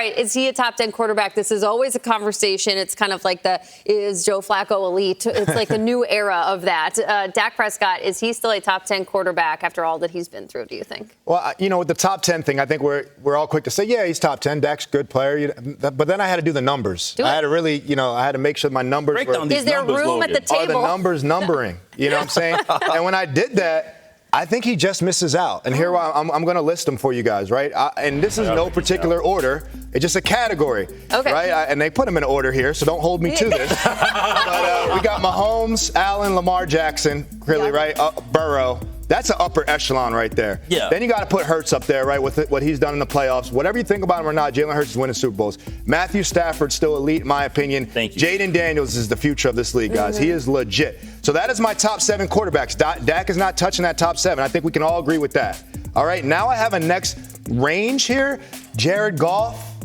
right, is he a top 10 quarterback? This is always a conversation. It's kind of like is Joe Flacco elite? It's like a new era of that. Dak Prescott, is he still a top 10 quarterback after all that he's been through, do you think? Well, with the top 10 thing, I think we're all quick to say, yeah, he's top 10. Dak's a good player. But then I had to do the numbers. I had to really, I had to make sure my numbers were. Is there room at the table? Are the numbers numbering? You know what I'm saying? And when I did that, I think he just misses out. And here I'm going to list them for you guys, right? And this is no particular order. It's just a category, right? And they put them in order here, so don't hold me to this. But we got Mahomes, Allen, Lamar Jackson, clearly, right? Burrow. That's an upper echelon right there. Yeah. Then you got to put Hurts up there, right, with what he's done in the playoffs. Whatever you think about him or not, Jalen Hurts is winning Super Bowls. Matthew Stafford's still elite, in my opinion. Thank you. Jaden Daniels is the future of this league, guys. He is legit. So that is my top 7 quarterbacks. Dak is not touching that top 7. I think we can all agree with that. All right, now I have a next range here. Jared Goff,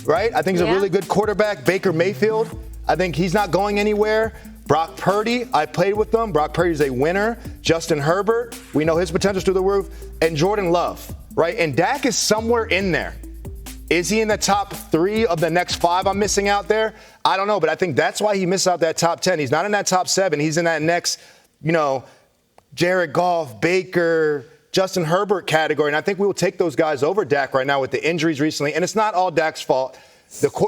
right? I think he's a really good quarterback. Baker Mayfield, I think he's not going anywhere. Brock Purdy, I played with them. Brock Purdy's a winner. Justin Herbert, we know his potential's through the roof. And Jordan Love, right? And Dak is somewhere in there. Is he in the top 3 of the next 5 I'm missing out there? I don't know, but I think that's why he missed out that top 10. He's not in that top 7. He's in that next, Jared Goff, Baker, Justin Herbert category. And I think we will take those guys over Dak right now with the injuries recently. And it's not all Dak's fault.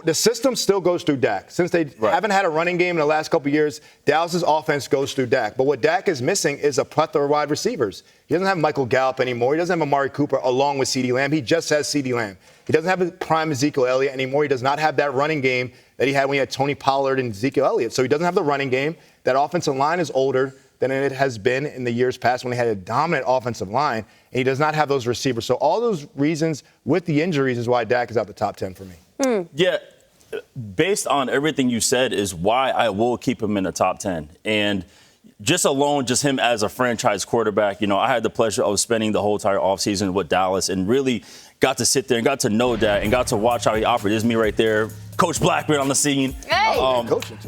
The system still goes through Dak. Since they haven't had a running game in the last couple of years, Dallas's offense goes through Dak. But what Dak is missing is a plethora of wide receivers. He doesn't have Michael Gallup anymore. He doesn't have Amari Cooper along with CeeDee Lamb. He just has CeeDee Lamb. He doesn't have a prime Ezekiel Elliott anymore. He does not have that running game that he had when he had Tony Pollard and Ezekiel Elliott. So he doesn't have the running game. That offensive line is older than it has been in the years past when he had a dominant offensive line, and he does not have those receivers. So all those reasons with the injuries is why Dak is out the top 10 for me. Yeah. Based on everything you said is why I will keep him in the top 10. And just him as a franchise quarterback, I had the pleasure of spending the whole entire offseason with Dallas and really got to sit there and got to know Dak and got to watch how he operates. There's me right there, Coach Blackman on the scene. Hey.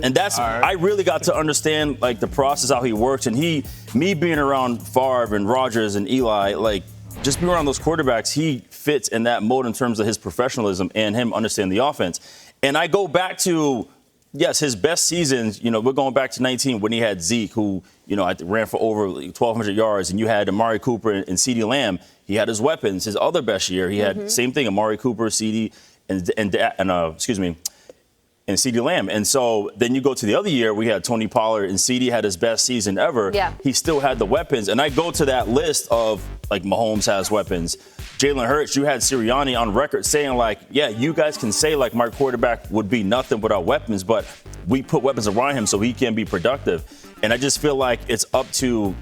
And that's, I really got to understand the process, how he works. And me being around Favre and Rodgers and Eli, just being around those quarterbacks, he fits in that mode in terms of his professionalism and him understanding the offense. And I go back to, his best seasons, we're going back to 19 when he had Zeke, who, ran for over 1,200 yards, and you had Amari Cooper and CeeDee Lamb. He had his weapons. His other best year, he had same thing, Amari Cooper, CeeDee, and CeeDee Lamb. And so then you go to the other year, we had Tony Pollard, and CeeDee had his best season ever. Yeah. He still had the weapons. And I go to that list of, Mahomes has weapons. Jalen Hurts, you had Sirianni on record saying, you guys can say, my quarterback would be nothing without weapons, but we put weapons around him so he can be productive. And I just feel like it's up to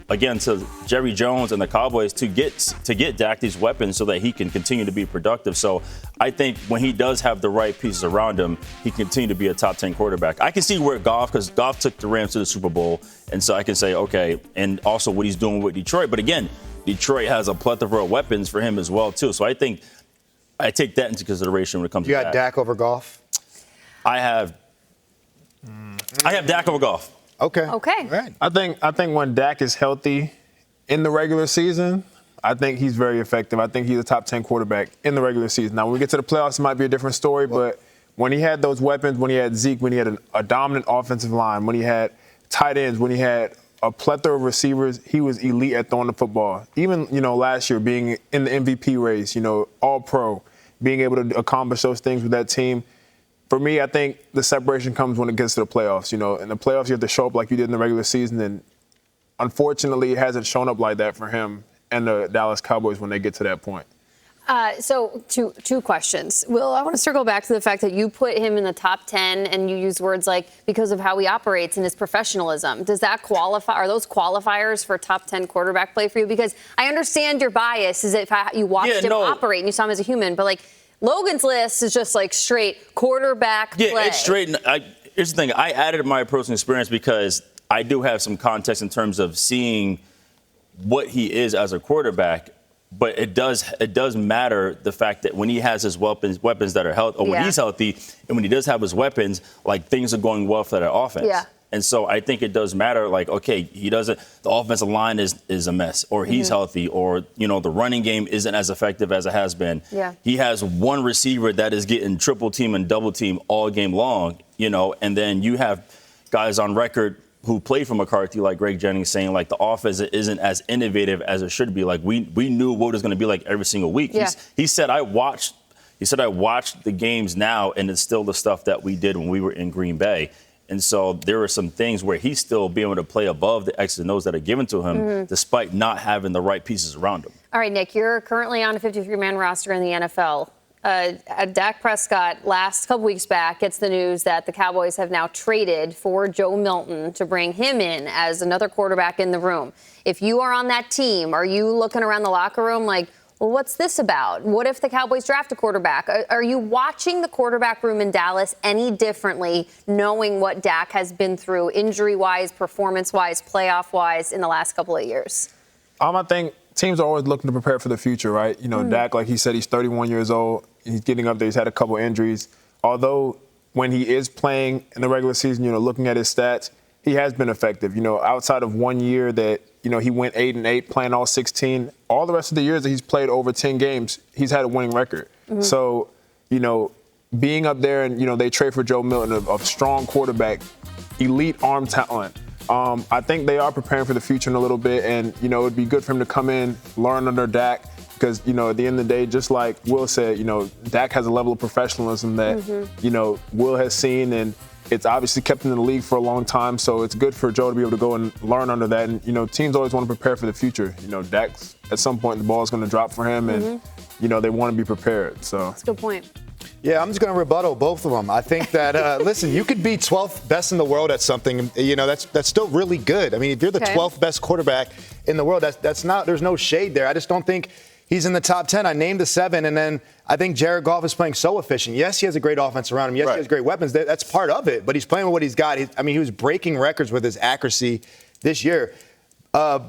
Jerry Jones and the Cowboys to get Dak these weapons so that he can continue to be productive. So I think when he does have the right pieces around him, he can continue to be a top 10 quarterback. I can see where because Goff took the Rams to the Super Bowl, and so I can say, okay, and also what he's doing with Detroit. But again, Detroit has a plethora of weapons for him as well, too. So I think I take that into consideration when it comes to Dak. You got Dak over Goff? I have Dak over Goff. Okay. Right. I think when Dak is healthy in the regular season, I think he's very effective. I think he's a top 10 quarterback in the regular season. Now, when we get to the playoffs, it might be a different story, but when he had those weapons, when he had Zeke, when he had a dominant offensive line, when he had tight ends, when he had a plethora of receivers, he was elite at throwing the football. Even, last year being in the MVP race, all pro, being able to accomplish those things with that team. For me, I think the separation comes when it gets to the playoffs. In the playoffs, you have to show up like you did in the regular season, and unfortunately, it hasn't shown up like that for him and the Dallas Cowboys when they get to that point. So two questions. Will, I want to circle back to the fact that you put him in the top 10 and you use words because of how he operates and his professionalism. Does that qualify? Are those qualifiers for top 10 quarterback play for you? Because I understand your bias is if you watched him operate and you saw him as a human, but Logan's list is just straight quarterback play. Yeah, it's straight. Here's the thing. I added my personal experience because I do have some context in terms of seeing what he is as a quarterback. But it does matter the fact that when he has his weapons that are healthy, or when he's healthy, and when he does have his weapons, things are going well for that offense. Yeah. And so I think it does matter. Like, okay, the offensive line is a mess, or he's healthy, or, the running game isn't as effective as it has been. Yeah. He has one receiver that is getting triple team and double team all game long, and then you have guys on record who played for McCarthy, like Greg Jennings, saying, like, the offense isn't as innovative as it should be. Like, we knew what it was going to be like every single week. Yeah. He said, I watched the games now, and it's still the stuff that we did when we were in Green Bay. And so there are some things where he's still being able to play above the X's and O's that are given to him, despite not having the right pieces around him. All right, Nick, you're currently on a 53-man roster in the NFL. Dak Prescott, last couple weeks back, gets the news that the Cowboys have now traded for Joe Milton to bring him in as another quarterback in the room. If you are on that team, are you looking around the locker room like, well, what's this about? What if the Cowboys draft a quarterback? Are you watching the quarterback room in Dallas any differently, knowing what Dak has been through injury-wise, performance-wise, playoff-wise in the last couple of years? I think teams are always looking to prepare for the future, right? Dak, like he said, he's 31 years old. He's getting up there. He's had a couple injuries. Although when he is playing in the regular season, looking at his stats, he has been effective. Outside of 1 year that, he went 8-8, playing all 16. All the rest of the years that he's played over 10 games, he's had a winning record. So, being up there and, they trade for Joe Milton, a strong quarterback, elite arm talent. I think they are preparing for the future in a little bit, and, it'd be good for him to come in, learn under Dak, because, at the end of the day, just like Will said, Dak has a level of professionalism that, Will has seen, and it's obviously kept him in the league for a long time, so it's good for Joe to be able to go and learn under that. And, teams always want to prepare for the future. Dak's, at some point, the ball is going to drop for him, and, they want to be prepared. So That's a good point. Yeah, I'm just going to rebuttal both of them. I think that, listen, you could be 12th best in the world at something. That's still really good. I mean, if you're the 12th best quarterback in the world, there's no shade there. I just don't think he's in the top 10. I named the 7, and then I think Jared Goff is playing so efficient. Yes, he has a great offense around him. Yes, he has great weapons. That's part of it, but he's playing with what he's got. He was breaking records with his accuracy this year.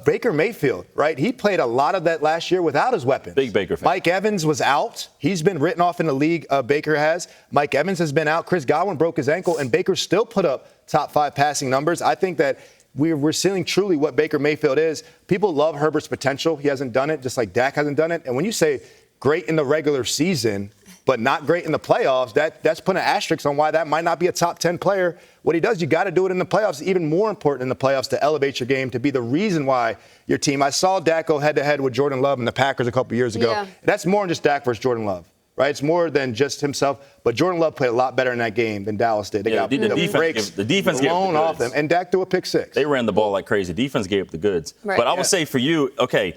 Baker Mayfield, right? He played a lot of that last year without his weapons. Big Baker fan. Mike Evans was out. He's been written off in the league. Baker has. Mike Evans has been out. Chris Godwin broke his ankle, and Baker still put up top 5 passing numbers. I think that we're seeing truly what Baker Mayfield is. People love Herbert's potential. He hasn't done it, just like Dak hasn't done it. And when you say great in the regular season, but not great in the playoffs, that's putting an asterisk on why that might not be a top 10 player. What he does, you got to do it in the playoffs. Even more important in the playoffs to elevate your game, to be the reason why your team. I saw Dak go head-to-head with Jordan Love and the Packers a couple years ago. Yeah. That's more than just Dak versus Jordan Love, right? It's more than just himself. But Jordan Love played a lot better in that game than Dallas did. They got the defense blown off goods. them, and Dak threw a pick 6. They ran the ball like crazy. Defense gave up the goods. Right. But I would say for you, okay,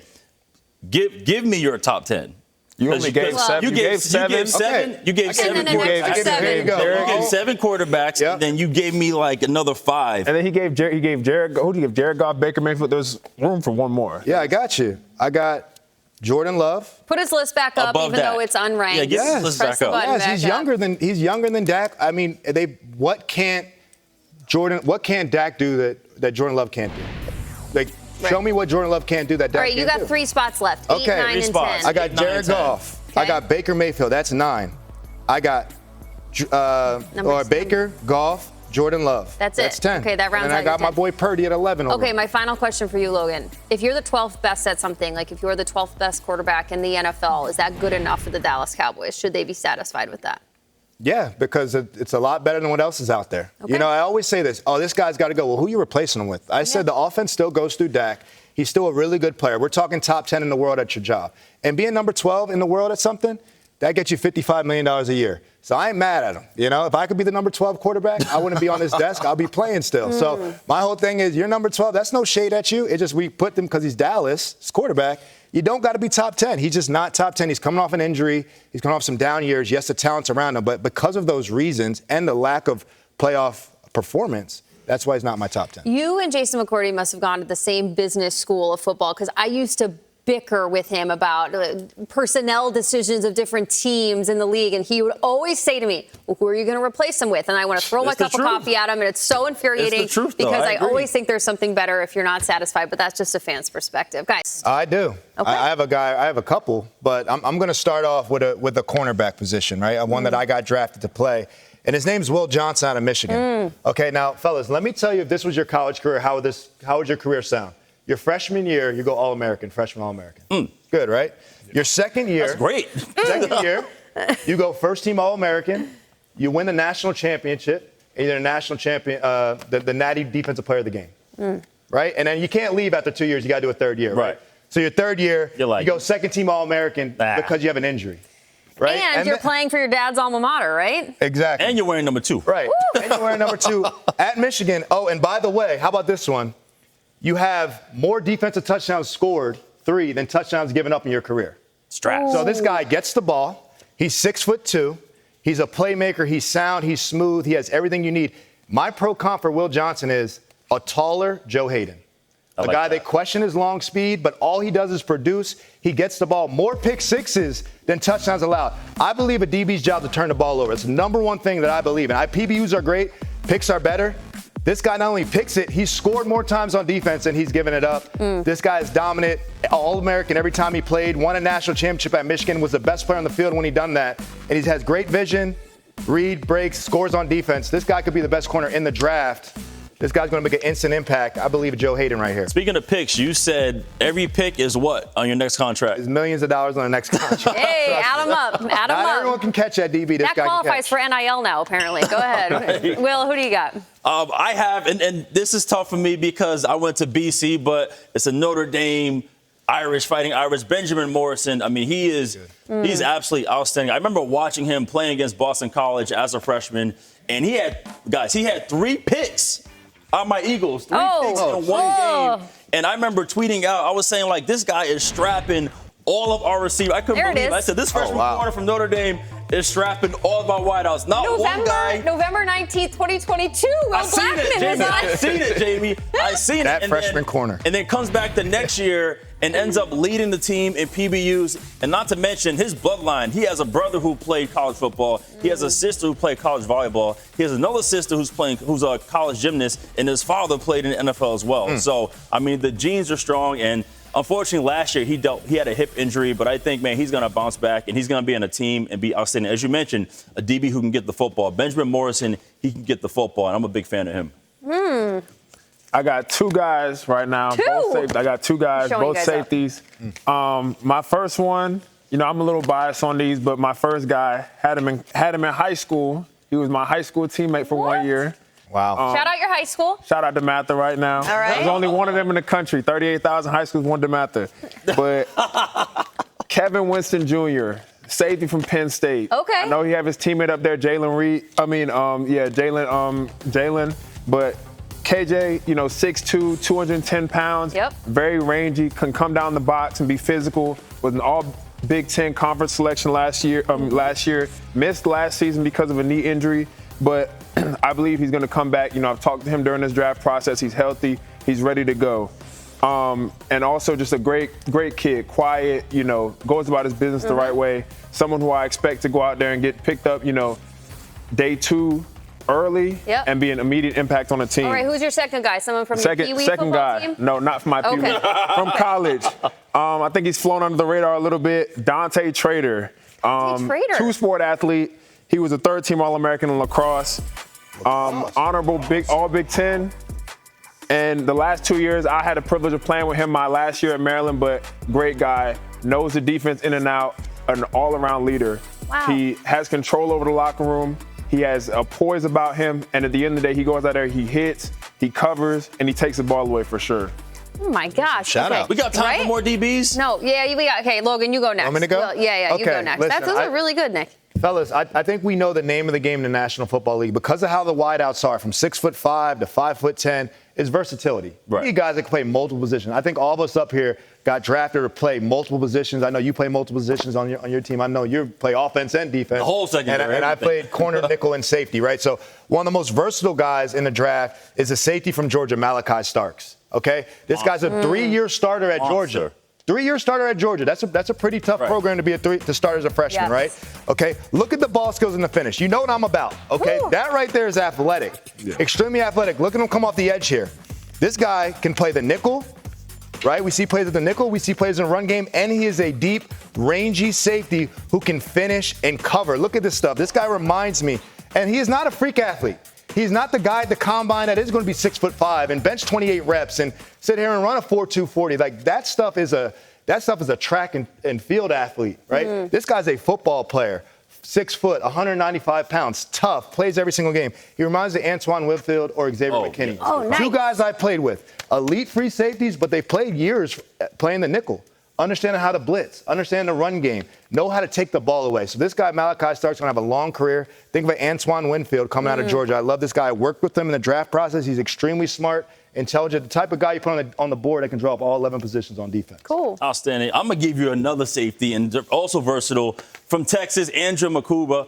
give me your top 10. you only gave 7. You gave 7. Okay. You gave 7. then an extra 7. There you go. You gave 7 quarterbacks, and then you gave me like another 5. And then he gave Jared. Who did he give? Jared Goff, Baker Mayfield. There's room for one more. Yeah, I got you. I got Jordan Love. Put his list back up, Above even Dak. though it's unranked. Yeah, get his list Press back the up. button Yes, back up. he's younger than Dak. I mean, what can't Dak do that Jordan Love can't do? Like, show me what Jordan Love can't do that Dak All right, you can't got do. 3 spots left. 8, Okay, 9, 3 and spots. 10. I got 8, 9, Jared 10. Goff. Okay. I got Baker Mayfield. That's 9. I got Baker, Goff, Jordan Love. That's That's it. 10. Okay, that rounds and out I got your my 10. boy Purdy at 11. Over. Okay, my final question for you, Logan. If you're the 12th best at something, like if you're the 12th best quarterback in the NFL, is that good enough for the Dallas Cowboys? Should they be satisfied with that? Yeah, because it's a lot better than what else is out there. Okay. You know, I always say this. Oh, this guy's got to go. Well, who are you replacing him with? I said the offense still goes through Dak. He's still a really good player. We're talking top 10 in the world at your job. And being number 12 in the world at something, that gets you $55 million a year. So I ain't mad at him. You know, if I could be the number 12 quarterback, I wouldn't be on his desk. I'll be playing still. So my whole thing is, you're number 12. That's no shade at you. It's just we put them because he's Dallas, his quarterback. You don't got to be top 10. He's just not top 10. He's coming off an injury. He's coming off some down years. Yes, the talent's around him. But because of those reasons and the lack of playoff performance, that's why he's not my top 10. You and Jason McCourty must have gone to the same business school of football, because I used to bicker with him about personnel decisions of different teams in the league. And he would always say to me, well, who are you going to replace him with? And I want to throw my cup of coffee at him. And it's so infuriating because I always think there's something better if you're not satisfied. But that's just a fan's perspective. Guys. I do. Okay. I have a couple, but I'm going to start off with a cornerback position, right? One that I got drafted to play. And his name's Will Johnson out of Michigan. Okay, now, fellas, let me tell you, if this was your college career, how would your career sound? Your freshman year, you go All-American, freshman All-American. Good, right? Your second year. That's great. Second year, you go first-team All-American. You win the national championship, and you're the national champion, the Natty Defensive Player of the game. Right? And then you can't leave after 2 years. You got to do a third year, right? So your third year, you go second-team All-American because you have an injury. Right? And you're playing for your dad's alma mater, right? Exactly. And you're wearing number 2. Right. And you're wearing number 2 at Michigan. Oh, and by the way, how about this one? You have more defensive touchdowns scored, 3, than touchdowns given up in your career. Straps. So this guy gets the ball. He's 6'2". He's a playmaker. He's sound. He's smooth. He has everything you need. My pro comp for Will Johnson is a taller Joe Hayden. A guy they question his long speed, but all he does is produce. He gets the ball more pick sixes than touchdowns allowed. I believe a DB's job to turn the ball over. It's the number one thing that I believe in. PBUs are great. Picks are better. This guy not only picks it, he's scored more times on defense than he's given it up. This guy is dominant, All-American every time he played, won a national championship at Michigan, was the best player on the field when he done that. And he has great vision, read, breaks, scores on defense. This guy could be the best corner in the draft. This guy's going to make an instant impact. I believe Joe Hayden right here. Speaking of picks, you said every pick is what on your next contract? There's millions of dollars on the next contract. Hey, add them up. Add them up. Not everyone can catch that DB. This that guy qualifies for NIL now, apparently. Go ahead. Right. Will, who do you got? I have, and this is tough for me because I went to BC, but it's a Notre Dame fighting Irish. Benjamin Morrison, I mean, he's absolutely outstanding. I remember watching him playing against Boston College as a freshman, and he had 3 picks. On my Eagles, 3 picks in one game. And I remember tweeting out, I was saying, like, this guy is strapping all of our receivers. I couldn't believe it. I said, this freshman corner from Notre Dame is strapping all of our wideouts. Not one guy. November 19th, 2022, Will Blackman was on. I seen it, Jamie. I seen it. That freshman corner. And then comes back the next year and ends up leading the team in PBUs. And not to mention his bloodline. He has a brother who played college football. He has a sister who played college volleyball. He has another sister who's a college gymnast. And his father played in the NFL as well. So, I mean, the genes are strong. And unfortunately, last year he had a hip injury. But I think, man, he's going to bounce back. And he's going to be on a team and be outstanding. As you mentioned, a DB who can get the football. Benjamin Morrison, he can get the football. And I'm a big fan of him. I got 2 guys right now. I got 2 guys, both safeties. My first one, I'm a little biased on these, but my first guy had him in high school. He was my high school teammate for 1 year. Wow. Shout out your high school. Shout out to Mather right now. All right. There's only one of them in the country. 38,000 high schools, one to Mather. But Kevin Winston Jr., safety from Penn State. Okay. I know he have his teammate up there, Jalen. But KJ, 6'2", 210 pounds. Yep. Very rangy, can come down the box and be physical. Was an all Big Ten conference selection last year. Missed last season because of a knee injury, but I believe he's going to come back. I've talked to him during this draft process. He's healthy. He's ready to go. And also just a great kid, quiet, goes about his business the right way. Someone who I expect to go out there and get picked up, day 2 early and be an immediate impact on the team. All right, who's your second guy? Someone from your Pee Wee second guy. team? No, not from my Pee Wee. From college. I think he's flown under the radar a little bit. Dante Trader. 2-sport athlete. He was a 3rd-team All-American in lacrosse. Honorable All Big Ten. And the last 2 years, I had the privilege of playing with him my last year at Maryland, but great guy, knows the defense in and out, an all-around leader. Wow. He has control over the locker room. He has a poise about him, and at the end of the day, he goes out there, he hits, he covers, and he takes the ball away for sure. Oh, my gosh. Shout out. We got time for more DBs? No, we got. Okay, Logan, you go next. Want me to go? Yeah, you go next. Listen, Those are really good, Nick. Fellas, I think we know the name of the game in the National Football League because of how the wideouts are from 6'5" to 5'10" is versatility. Right. You guys that can play multiple positions. I think all of us up here got drafted to play multiple positions. I know you play multiple positions on your team. I know you play offense and defense. The whole secondary. And I played corner, nickel, and safety, right? So one of the most versatile guys in the draft is a safety from Georgia, Malachi Starks. Okay? This guy's a 3-year starter at Georgia. 3-year starter at Georgia. That's a pretty tough program to be to start as a freshman, Yes. right? Okay, look at the ball skills in the finish. You know what I'm about, okay? Woo. That right there is athletic, extremely athletic. Look at him come off the edge here. This guy can play the nickel, right? We see plays at the nickel, we see plays in the run game, and he is a deep, rangy safety who can finish and cover. Look at this stuff. This guy reminds me, and he is not a freak athlete. He's not the guy at the combine that is going to be 6'5" and bench 28 reps and sit here and run a 4.2 40. Like that stuff is a track and field athlete, right? This guy's a football player, 6 foot, 195 pounds, tough, plays every single game. He reminds me of Antoine Whitfield or Xavier McKinney. Oh, nice. Two guys I played with, elite free safeties, but they played years playing the nickel. Understanding how to blitz, understand the run game, know how to take the ball away. So this guy, Malachi Stark's going to have a long career. Think of Antoine Winfield coming out of Georgia. I love this guy. I worked with him in the draft process. He's extremely smart, intelligent, the type of guy you put on the board that can draw up all 11 positions on defense. Cool. Outstanding. I'm going to give you another safety and also versatile from Texas, Andrew Makuba.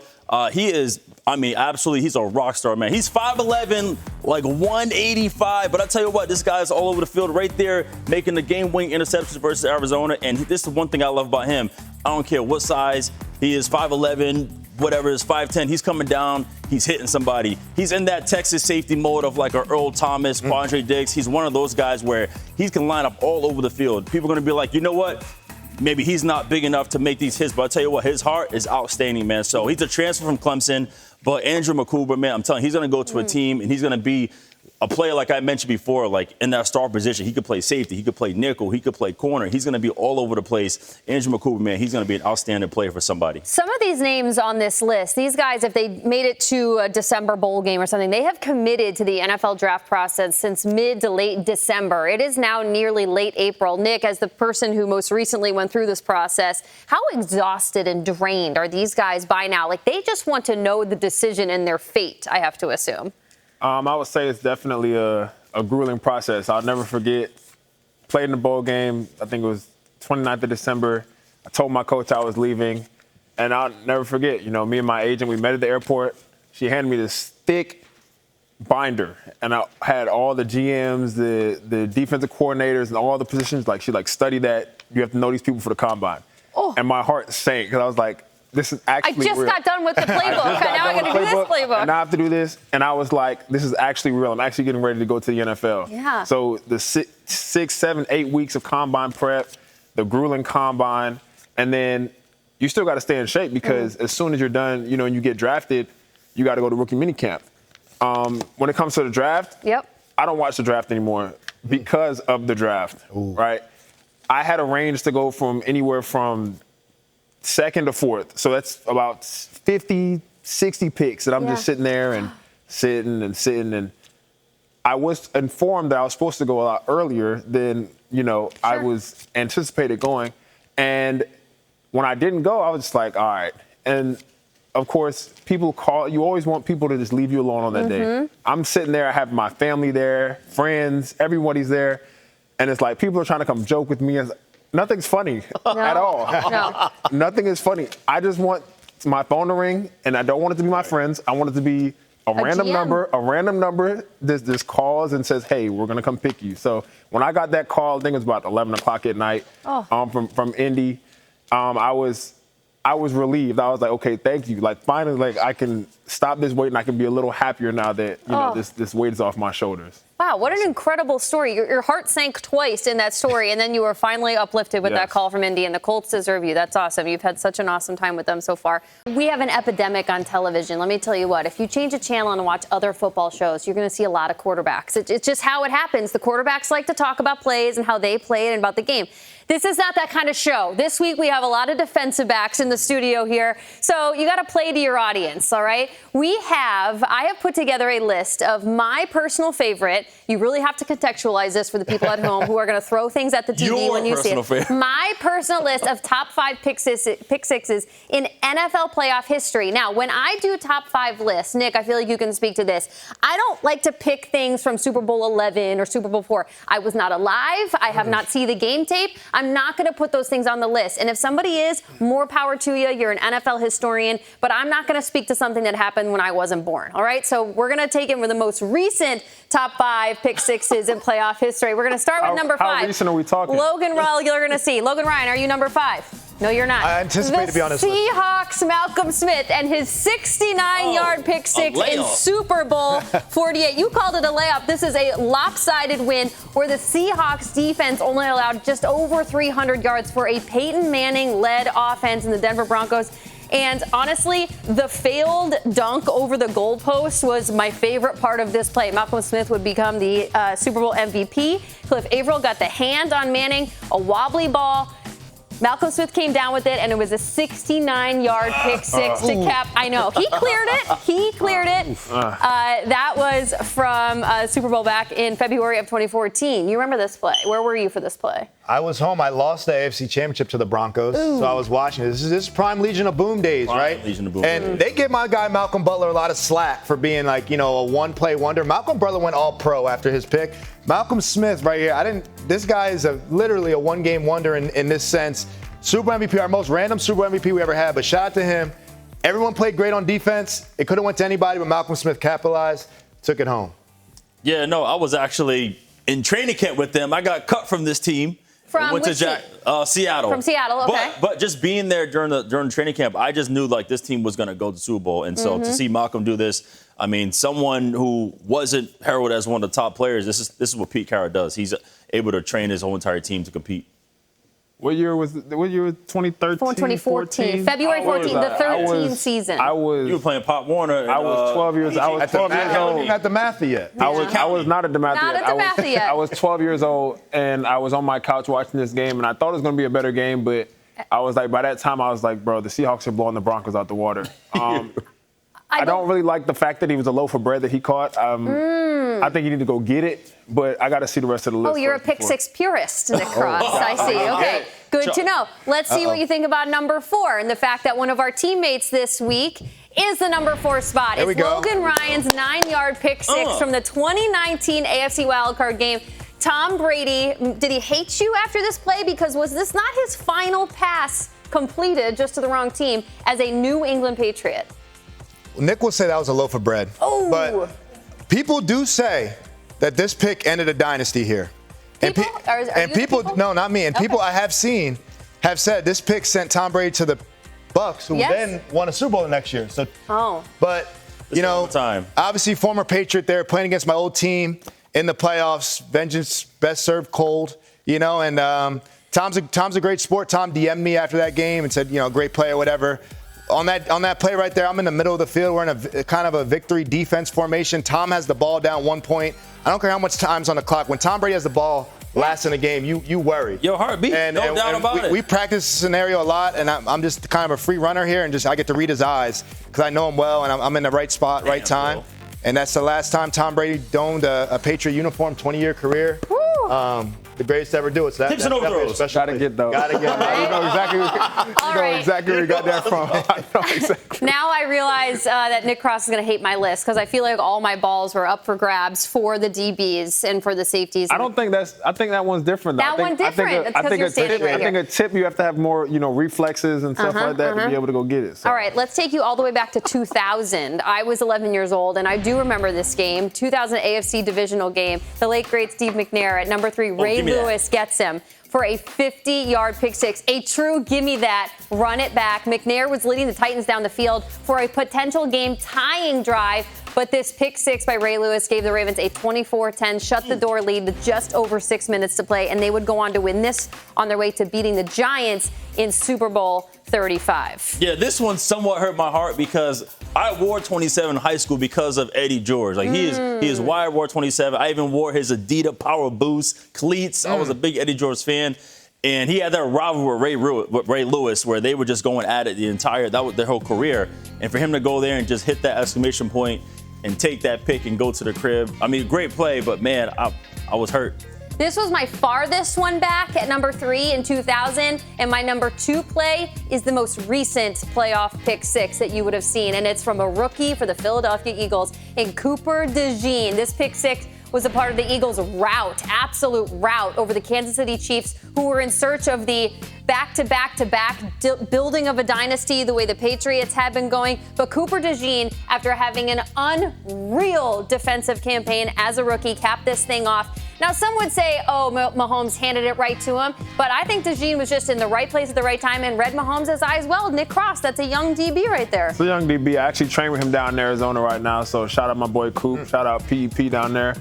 He is, absolutely, he's a rock star, man. He's 5'11", like 185. But I tell you what, this guy's all over the field right there, making the game-winning interceptions versus Arizona. And this is one thing I love about him. I don't care what size. He is 5'11", whatever is 5'10". He's coming down. He's hitting somebody. He's in that Texas safety mode of like a Earl Thomas, Quandre Diggs. He's one of those guys where he can line up all over the field. People are going to be like, you know what? Maybe he's not big enough to make these hits, but I'll tell you what, his heart is outstanding, man. So he's a transfer from Clemson, but Andrew Makuba, man, I'm telling you, he's going to go to a team, and he's going to be a player like I mentioned before, like in that star position. He could play safety, he could play nickel, he could play corner. He's going to be all over the place. Andrew Makuba, man, he's going to be an outstanding player for somebody. Some of these names on this list, these guys, if they made it to a December bowl game or something, they have committed to the NFL draft process since mid to late December. It is now nearly late April. Nick, as the person who most recently went through this process, how exhausted and drained are these guys by now? Like, they just want to know the decision and their fate, I have to assume. I would say it's definitely a grueling process. I'll never forget, played in the bowl game, I think it was 29th of December. I told my coach I was leaving, and I'll never forget, me and my agent, we met at the airport. She handed me this thick binder, and I had all the GMs, the defensive coordinators, and all the positions. Like, she studied that. You have to know these people for the combine. Oh. And my heart sank, because I was like, this is actually I just real. got done with the playbook. Now I got to do this playbook. And I have to do this. And I was like, this is actually real. I'm actually getting ready to go to the NFL. Yeah. So the 6, 7, 8 weeks of combine prep, the grueling combine, and then you still got to stay in shape because as soon as you're done, and you get drafted, you got to go to rookie minicamp. When it comes to the draft, I don't watch the draft anymore because of the draft, right? I had a range to go from anywhere from second to fourth. So that's about 50, 60 picks that I'm just sitting there and sitting. And I was informed that I was supposed to go a lot earlier than, I was anticipated going. And when I didn't go, I was just like, all right. And of course, people call, you always want people to just leave you alone on that day. I'm sitting there, I have my family there, friends, everybody's there. And it's like, people are trying to come joke with me. Nothing's funny at all. No. Nothing is funny. I just want my phone to ring, and I don't want it to be my friends. I want it to be a random GM. number. This calls and says, hey, we're going to come pick you. So when I got that call, I think it was about 11 o'clock at night from Indy, I was relieved. I was like, okay, thank you. Like, finally, I can stop this weight, and I can be a little happier now that, this weight is off my shoulders. Wow, what an incredible story. Your heart sank twice in that story, and then you were finally uplifted with that call from Indy, and the Colts deserve you. That's awesome. You've had such an awesome time with them so far. We have an epidemic on television. Let me tell you what, if you change a channel and watch other football shows, you're going to see a lot of quarterbacks. It's just how it happens. The quarterbacks like to talk about plays and how they played and about the game. This is not that kind of show. This week we have a lot of defensive backs in the studio here, so you got to play to your audience, all right? I have put together a list of my personal favorite. You really have to contextualize this for the people at home who are going to throw things at the TV when you see it. Favorite. My personal list of top 5 pick sixes in NFL playoff history. Now, when I do top 5 lists, Nick, I feel like you can speak to this. I don't like to pick things from Super Bowl 11 or Super Bowl 4. I was not alive. I have not seen the game tape. I'm not going to put those things on the list. And if somebody is, more power to you. You're an NFL historian. But I'm not going to speak to something that happened when I wasn't born. All right? So we're going to take in with the most recent top 5 pick sixes in playoff history. We're going to start with number 5. How recent are we talking? Logan Ryan, you're going to see. Logan Ryan, are you number 5? No, you're not. I anticipate to be on this list. Seahawks Malcolm Smith and his 69-yard pick six in Super Bowl 48. You called it a layup. This is a lopsided win where the Seahawks defense only allowed just over 300 yards for a Peyton Manning-led offense in the Denver Broncos. And honestly, the failed dunk over the goalpost was my favorite part of this play. Malcolm Smith would become the Super Bowl MVP. Cliff Averill got the hand on Manning, a wobbly ball. Malcolm Smith came down with it, and it was a 69-yard pick six to cap. I know. He cleared it. He cleared it. That was from Super Bowl back in February of 2014. You remember this play. Where were you for this play? I was home. I lost the AFC Championship to the Broncos, so I was watching. This is prime Legion of Boom days, right? Legion of Boom. And they give my guy Malcolm Butler a lot of slack for being like, a one-play wonder. Malcolm Butler went all pro after his pick. Malcolm Smith right here, this guy is literally a one-game wonder in this sense. Super Bowl MVP, our most random Super Bowl MVP we ever had, but shout out to him. Everyone played great on defense. It could have went to anybody, but Malcolm Smith capitalized, took it home. Yeah, no, I was actually in training camp with them. I got cut from this team. From went which to Seattle. From Seattle, okay. But just being there during the training camp, I just knew like this team was going to go to the Super Bowl. And so to see Malcolm do this, I mean, someone who wasn't heralded as one of the top players, this is what Pete Carroll does. He's able to train his whole entire team to compete. What year was 2013? 2014. 14? February 14, the 13th season. You were playing Pop Warner. I was 12 years. I was 12 years old. Not the math yet. I was not at the math Not yet. at the math yet. I was 12 years old, and I was on my couch watching this game, and I thought it was going to be a better game, but I was like, by that time, I was like, bro, the Seahawks are blowing the Broncos out the water. I don't really like the fact that he was a loaf of bread that he caught. I think you need to go get it, but I got to see the rest of the list. Oh, you're a pick six purist, Nick Cross. I see. Okay, good to know. Let's see what you think about number 4 and the fact that one of our teammates this week is the number 4 spot. There we It's go. Logan Ryan's 9-yard pick six from the 2019 AFC wildcard game. Tom Brady, did he hate you after this play? Because was this not his final pass completed just to the wrong team as a New England Patriot? Nick will say that was a loaf of bread. Oh. But people do say that this pick ended a dynasty here. People? Are you the people? No, not me. And people I have seen have said this pick sent Tom Brady to the Bucs, who then won a Super Bowl the next year. But, time. obviously former Patriot there playing against my old team in the playoffs. Vengeance best served cold, and Tom's a great sport. Tom DM'd me after that game and said, great play or whatever. On that play right there, I'm in the middle of the field. We're in a kind of a victory defense formation. Tom has the ball down 1 point. I don't care how much time's on the clock. When Tom Brady has the ball last in the game, you worry. Your heartbeat, no doubt about it. We practice this scenario a lot, and I'm just kind of a free runner here, and I get to read his eyes because I know him well, and I'm in the right spot, right time. Bro. And that's the last time Tom Brady donned a Patriot uniform, 20-year career. The greatest to ever do it. So Tips and overthrows. Gotta get those. Gotta get those. You know exactly where you got that from. I know exactly. Now I realize that Nick Cross is going to hate my list because I feel like all my balls were up for grabs for the DBs and for the safeties. I think that one's different. Though. That one different. That's because you're standing right here. I think a tip, you have to have more, reflexes and stuff like that to be able to go get it. So. All right, let's take you all the way back to 2000. I was 11 years old, and I do remember this game, 2000 AFC divisional game. The late, great Steve McNair at number 3, Ray Lewis gets him for a 50-yard pick six. A true gimme that, run it back. McNair was leading the Titans down the field for a potential game-tying drive, but this pick six by Ray Lewis gave the Ravens a 24-10 shut-the-door lead with just over 6 minutes to play, and they would go on to win this on their way to beating the Giants in Super Bowl 35. Yeah, this one somewhat hurt my heart because I wore 27 in high school because of Eddie George. Like he is why I wore 27. I even wore his Adidas Power Boost cleats. I was a big Eddie George fan. And he had that rivalry with Ray Lewis where they were just going at it that was their whole career. And for him to go there and just hit that exclamation point and take that pick and go to the crib. I mean, great play, but man, I was hurt. This was my farthest one back at number 3 in 2000, and my number 2 play is the most recent playoff pick six that you would have seen, and it's from a rookie for the Philadelphia Eagles in Cooper DeJean. This pick six was a part of the Eagles' absolute rout over the Kansas City Chiefs, who were in search of the back-to-back-to-back building of a dynasty the way the Patriots had been going. But Cooper DeJean, after having an unreal defensive campaign as a rookie, capped this thing off. Now, some would say, oh, Mahomes handed it right to him. But I think DeJean was just in the right place at the right time and read Mahomes' eyes well. Nick Cross, that's a young DB right there. It's a young DB. I actually train with him down in Arizona right now. So shout out my boy Coop. Shout out PEP down there.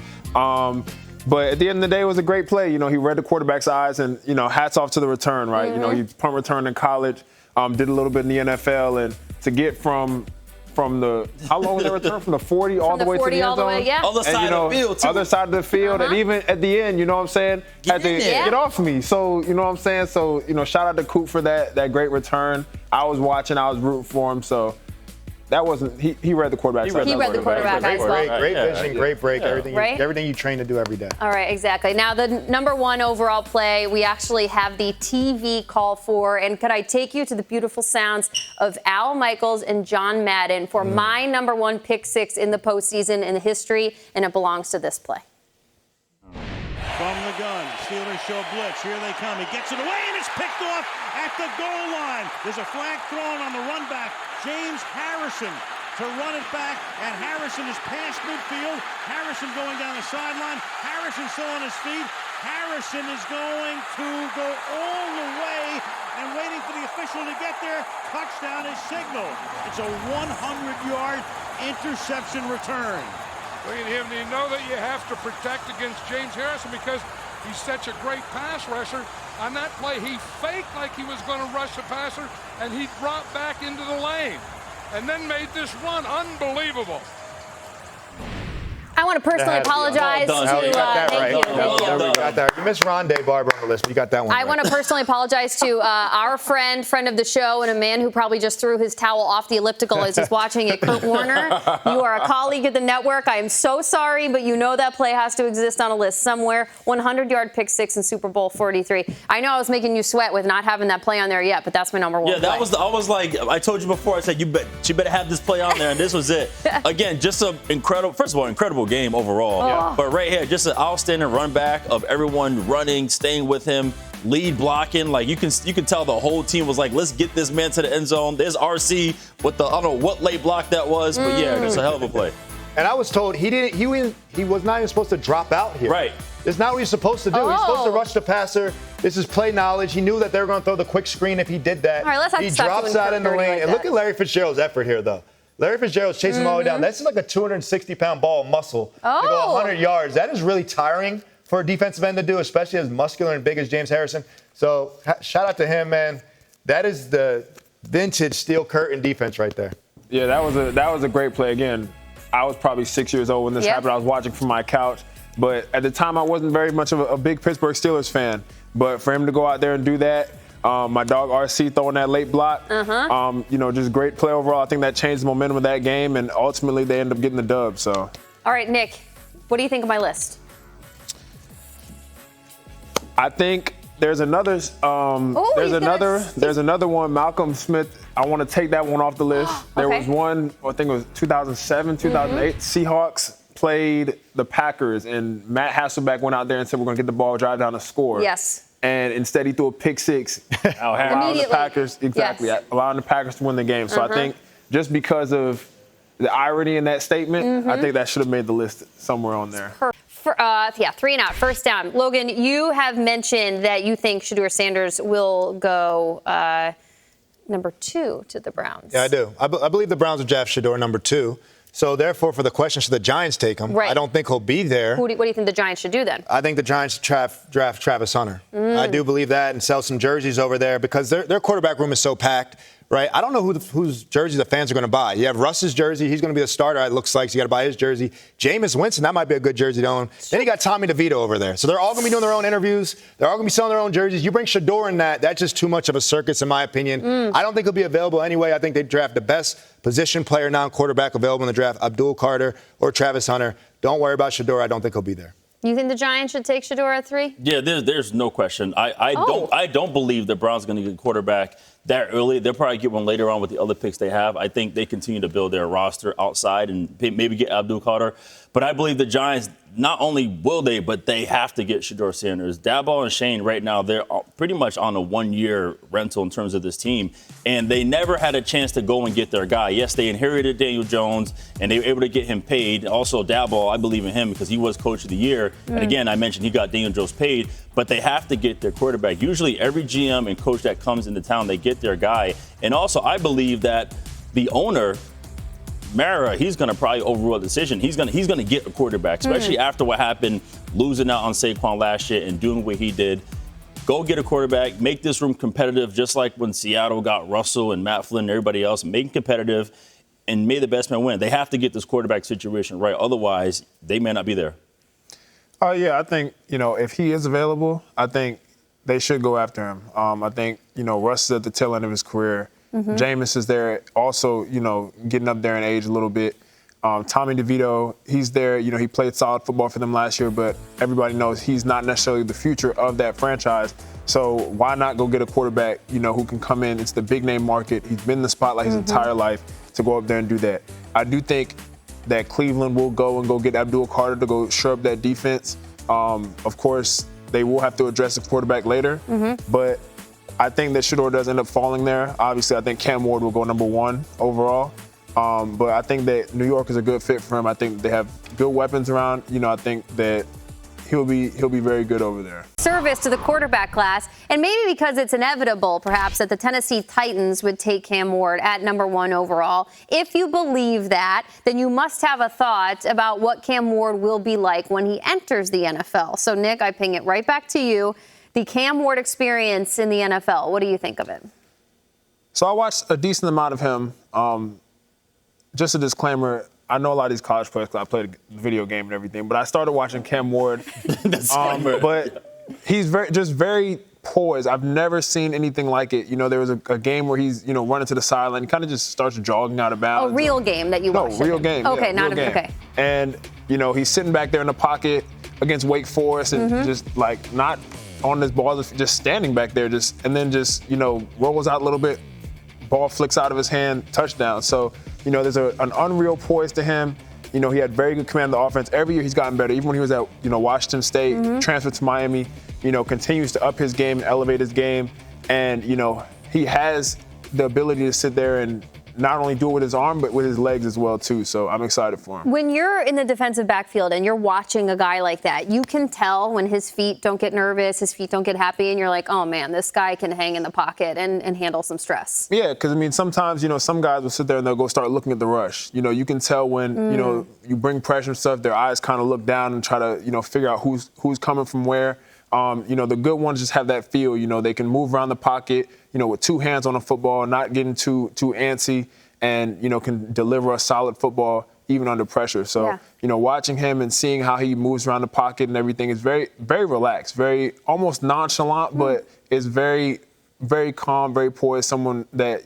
But at the end of the day, it was a great play. You know, he read the quarterback's eyes, and, you know, hats off to the return, right? You know, he punt return in college, did a little bit in the NFL, and to get from the, how long was the return? From the 40 all the way to the end zone? Yeah. Other side of the field, too. Other side of the field, and even at the end, you know what I'm saying? Had to get off me. So, you know what I'm saying? So, you know, shout out to Coop for that great return. I was watching, I was rooting for him, so that wasn't, he read the quarterback. He read the quarterback eyes well. Great vision, great break, Right? everything you train to do every day. All right, exactly. Now, the number one overall play, we actually have the TV call for. And could I take you to the beautiful sounds of Al Michaels and John Madden for my number one pick six in the postseason in history, and it belongs to this play. From the gun, Steelers show blitz. Here they come. He gets it away, and it's picked off at the goal line. There's a flag thrown on the run back. James Harrison to run it back, and Harrison is past midfield. Harrison going down the sideline. Harrison still on his feet. Harrison is going to go all the way and waiting for the official to get there. Touchdown is signaled. It's a 100-yard interception return. Look at him. You know that you have to protect against James Harrison because he's such a great pass rusher. On that play, he faked like he was going to rush the passer, and he dropped back into the lane and then made this run unbelievable. I want to personally apologize to You got that right. thank you. Got that. You missed Rondé Barber on the list, but you got that one I right. want to personally apologize to our friend of the show, and a man who probably just threw his towel off the elliptical as he's watching it, Kurt Warner. You are a colleague at the network. I am so sorry, but you know that play has to exist on a list somewhere. 100-yard pick six in Super Bowl 43. I know I was making you sweat with not having that play on there yet, but that's my number one. Yeah, that was. I was like, I told you before. I said you better have this play on there, and this was it. Again, just an incredible. First of all, incredible game overall. Yeah. But right here, just an outstanding run back of everyone running, staying with him, lead blocking. Like you can tell the whole team was like, let's get this man to the end zone. There's RC with the, I don't know what late block that was, but yeah, it's a hell of a play. And I was told he was not even supposed to drop out here. Right. It's not what he's supposed to do. He's supposed to rush the passer. This is play knowledge. He knew that they were going to throw the quick screen if he did that. All right, let's not he stop drops out in the lane. like and look at Larry Fitzgerald's effort here, though. Larry Fitzgerald's chasing him all the way down. That's like a 260-pound ball of muscle to go 100 yards. That is really tiring for a defensive end to do, especially as muscular and big as James Harrison. So shout out to him, man. That is the vintage steel curtain defense right there. Yeah, that was a great play. Again, I was probably 6 years old when this happened. I was watching from my couch. But at the time, I wasn't very much of a big Pittsburgh Steelers fan. But for him to go out there and do that, my dog RC throwing that late block, just great play overall. I think that changed the momentum of that game, and ultimately they end up getting the dub. So, all right, Nick, what do you think of my list? I think there's another. There's another one. Malcolm Smith. I want to take that one off the list. There was one. I think it was 2007, 2008. Seahawks played the Packers, and Matt Hasselbeck went out there and said, "We're going to get the ball, drive down the score." Yes. And instead, he threw a pick six, allowing the Packers allowing the Packers to win the game. So I think just because of the irony in that statement, I think that should have made the list somewhere on there. 3 and out, first down. Logan, you have mentioned that you think Shedeur Sanders will go number 2 to the Browns. Yeah, I do. I believe the Browns will draft Shedeur number 2. So, therefore, for the question, should the Giants take him? Right. I don't think he'll be there. What do you think the Giants should do then? I think the Giants draft Travis Hunter. I do believe that, and sell some jerseys over there because their quarterback room is so packed, right? I don't know whose jersey the fans are going to buy. You have Russ's jersey. He's going to be the starter, it looks like, so you got to buy his jersey. Jameis Winston, that might be a good jersey to own. Then you got Tommy DeVito over there. So they're all going to be doing their own interviews. They're all going to be selling their own jerseys. You bring Shedeur in that's just too much of a circus, in my opinion. I don't think he'll be available anyway. I think they draft the best position player, non-quarterback available in the draft, Abdul Carter or Travis Hunter. Don't worry about Shedeur. I don't think he'll be there. You think the Giants should take Shedeur at 3? Yeah, there's no question. I don't believe the Browns are going to get a quarterback that early. They'll probably get one later on with the other picks they have. I think they continue to build their roster outside and maybe get Abdul Carter. But I believe the Giants, not only will they, but they have to get Shedeur Sanders. Dabo and Shane right now, they're pretty much on a one-year rental in terms of this team. And they never had a chance to go and get their guy. Yes, they inherited Daniel Jones, and they were able to get him paid. Also, Dabo, I believe in him because he was Coach of the Year. And again, I mentioned he got Daniel Jones paid. But they have to get their quarterback. Usually every GM and coach that comes into town, they get their guy. And also, I believe that the owner, Mara, he's going to probably overrule the decision. He's going to get a quarterback, especially after what happened, losing out on Saquon last year and doing what he did. Go get a quarterback, make this room competitive, just like when Seattle got Russell and Matt Flynn and everybody else. Make it competitive, and may the best man win. They have to get this quarterback situation right. Otherwise, they may not be there. Oh, yeah, I think, if he is available, I think they should go after him. I think, Russ is at the tail end of his career. Jameis is there also, getting up there in age a little bit. Tommy DeVito, he's there. He played solid football for them last year, but everybody knows he's not necessarily the future of that franchise. So why not go get a quarterback, who can come in? It's the big name market. He's been in the spotlight his entire life to go up there and do that. I do think that Cleveland will go get Abdul Carter to go shore up that defense. Of course, they will have to address the quarterback later, but I think that Shedeur does end up falling there. Obviously, I think Cam Ward will go number 1 overall. But I think that New York is a good fit for him. I think they have good weapons around. I think that he'll be very good over there. Service to the quarterback class, and maybe because it's inevitable, perhaps, that the Tennessee Titans would take Cam Ward at number 1 overall. If you believe that, then you must have a thought about what Cam Ward will be like when he enters the NFL. So, Nick, I ping it right back to you. The Cam Ward experience in the NFL, what do you think of it? So I watched a decent amount of him. Just a disclaimer, I know a lot of these college players because I played a video game and everything, but I started watching Cam Ward. But he's very poised. I've never seen anything like it. There was a game where he's, running to the sideline, kind of just starts jogging out of bounds. A real game that you watched? No, real game. Okay, yeah, not real a game. Okay. And, he's sitting back there in the pocket against Wake Forest and just not on this ball, just standing back there, and then rolls out a little bit, ball flicks out of his hand, touchdown. So, there's an unreal poise to him. He had very good command of the offense. Every year he's gotten better. Even when he was at, Washington State, transferred to Miami, continues to up his game and elevate his game. And, he has the ability to sit there and not only do it with his arm, but with his legs as well, too. So I'm excited for him. When you're in the defensive backfield and you're watching a guy like that, you can tell when his feet don't get nervous, his feet don't get happy, and you're like, oh, man, this guy can hang in the pocket and handle some stress. Yeah, because, sometimes, some guys will sit there and they'll go start looking at the rush. You can tell when, you bring pressure and stuff, their eyes kind of look down and try to, figure out who's coming from where. The good ones just have that feel. They can move around the pocket, with 2 hands on the football, not getting too antsy, and, can deliver a solid football even under pressure. So, watching him and seeing how he moves around the pocket and everything is very, very relaxed, very almost nonchalant, but is very, very calm, very poised, someone that,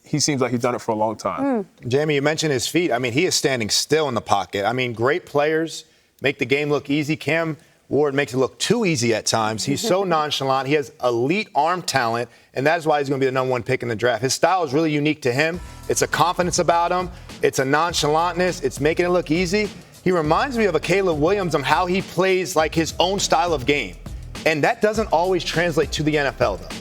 he seems like he's done it for a long time. Jamie, you mentioned his feet. He is standing still in the pocket. Great players make the game look easy. Cam Ward makes it look too easy at times. He's so nonchalant. He has elite arm talent, and that's why he's going to be the number 1 pick in the draft. His style is really unique to him. It's a confidence about him. It's a nonchalantness. It's making it look easy. He reminds me of a Caleb Williams on how he plays like his own style of game. And that doesn't always translate to the NFL, though.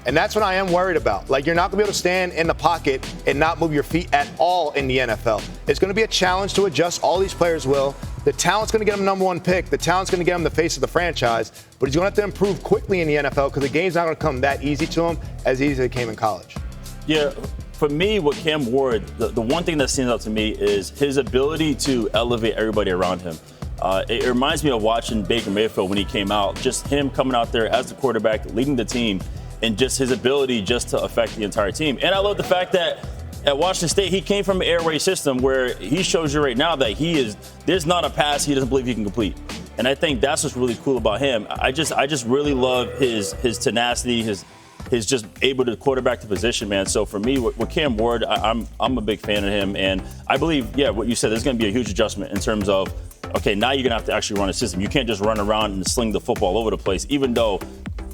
And that's what I am worried about. You're not going to be able to stand in the pocket and not move your feet at all in the NFL. It's going to be a challenge to adjust. All these players will. The talent's going to get him number 1 pick. The talent's going to get him the face of the franchise. But he's going to have to improve quickly in the NFL because the game's not going to come that easy to him as easy as it came in college. Yeah, for me, with Cam Ward, the one thing that stands out to me is his ability to elevate everybody around him. It reminds me of watching Baker Mayfield when he came out, just him coming out there as the quarterback, leading the team, and just his ability just to affect the entire team. And I love the fact that at Washington State, he came from an air raid system where he shows you right now that there's not a pass he doesn't believe he can complete. And I think that's what's really cool about him. I just really love his tenacity, his just able to quarterback the position, man. So for me, with Cam Ward, I'm a big fan of him. And I believe, what you said, there's going to be a huge adjustment in terms of, okay, now you're going to have to actually run a system. You can't just run around and sling the football all over the place, even though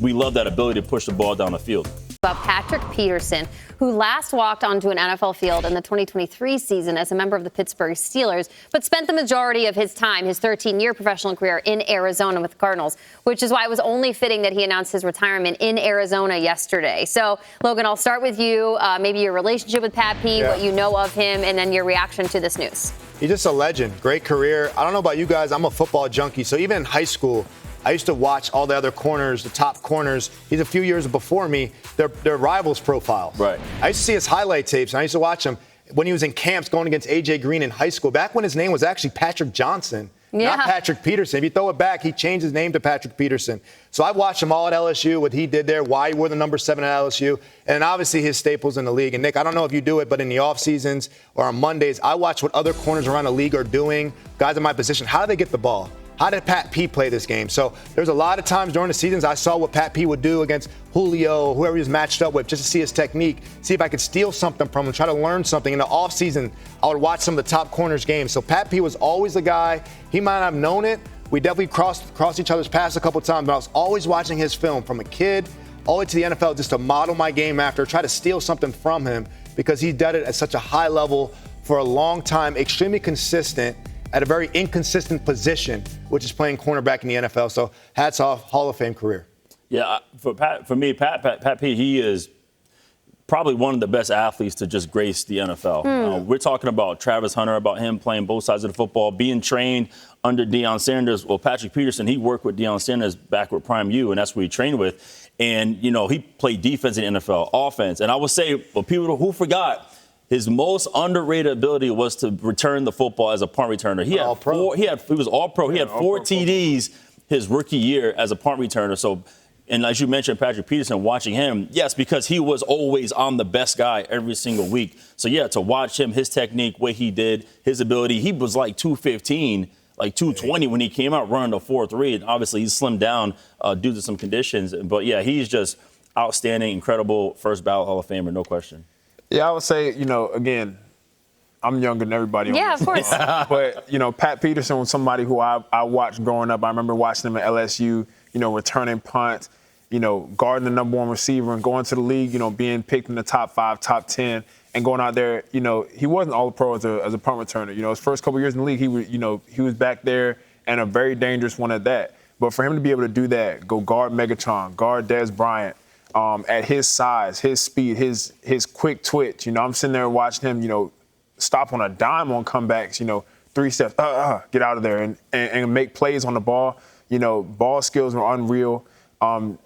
we love that ability to push the ball down the field. About Patrick Peterson, who last walked onto an NFL field in the 2023 season as a member of the Pittsburgh Steelers, but spent the majority of his time, his 13-year professional career, in Arizona with the Cardinals, which is why it was only fitting that he announced his retirement in Arizona yesterday. So, Logan, I'll start with you, maybe your relationship with Pat P, what you know of him, and then your reaction to this news. He's just a legend. Great career. I don't know about you guys. I'm a football junkie. So even in high school, I used to watch all the other corners, the top corners. He's a few years before me. Their rivals' profiles. Right. I used to see his highlight tapes, and I used to watch him when he was in camps going against A.J. Green in high school, back when his name was actually Patrick Johnson, not Patrick Peterson. If you throw it back, he changed his name to Patrick Peterson. So I watched him all at LSU, what he did there, why he wore the number 7 at LSU, and obviously his staples in the league. And, Nick, I don't know if you do it, but in the off seasons or on Mondays, I watch what other corners around the league are doing, guys in my position. How do they get the ball? How did Pat P play this game? So there's a lot of times during the seasons I saw what Pat P would do against Julio, whoever he was matched up with, just to see his technique, see if I could steal something from him, try to learn something. In the offseason, I would watch some of the top corners games. So Pat P was always the guy. He might not have known it. We definitely crossed each other's paths a couple times, but I was always watching his film from a kid all the way to the NFL just to model my game after, try to steal something from him because he did it at such a high level for a long time, extremely consistent, at a very inconsistent position, which is playing cornerback in the NFL. So hats off, Hall of Fame career. Yeah, for me, Pat P, he is probably one of the best athletes to just grace the NFL. We're talking about Travis Hunter, about him playing both sides of the football, being trained under Deion Sanders. Well, Patrick Peterson, he worked with Deion Sanders back with Prime U, and that's what he trained with. And, he played defense in the NFL, offense. And I would say, for people who forgot, his most underrated ability was to return the football as a punt returner. He was all-pro. He had 4 TDs his rookie year as a punt returner. So, and as you mentioned, Patrick Peterson, watching him, yes, because he was always on the best guy every single week. So, yeah, to watch him, his technique, what he did, his ability, he was like 215, like 220 when he came out running the 4.3. And obviously, he slimmed down due to some conditions. But, yeah, he's just outstanding, incredible, first ballot Hall of Famer, no question. Yeah, I would say, again, I'm younger than everybody. Yeah, of course. But, Pat Peterson was somebody who I watched growing up. I remember watching him at LSU, returning punts, guarding the number 1 receiver and going to the league, being picked in the top 5, top 10, and going out there, he wasn't all-pro as a punt returner. His first couple years in the league, he was back there and a very dangerous one at that. But for him to be able to do that, go guard Megatron, guard Dez Bryant, at his size, his speed, his quick twitch. I'm sitting there watching him, stop on a dime on comebacks, 3 steps, get out of there and make plays on the ball. Ball skills were unreal.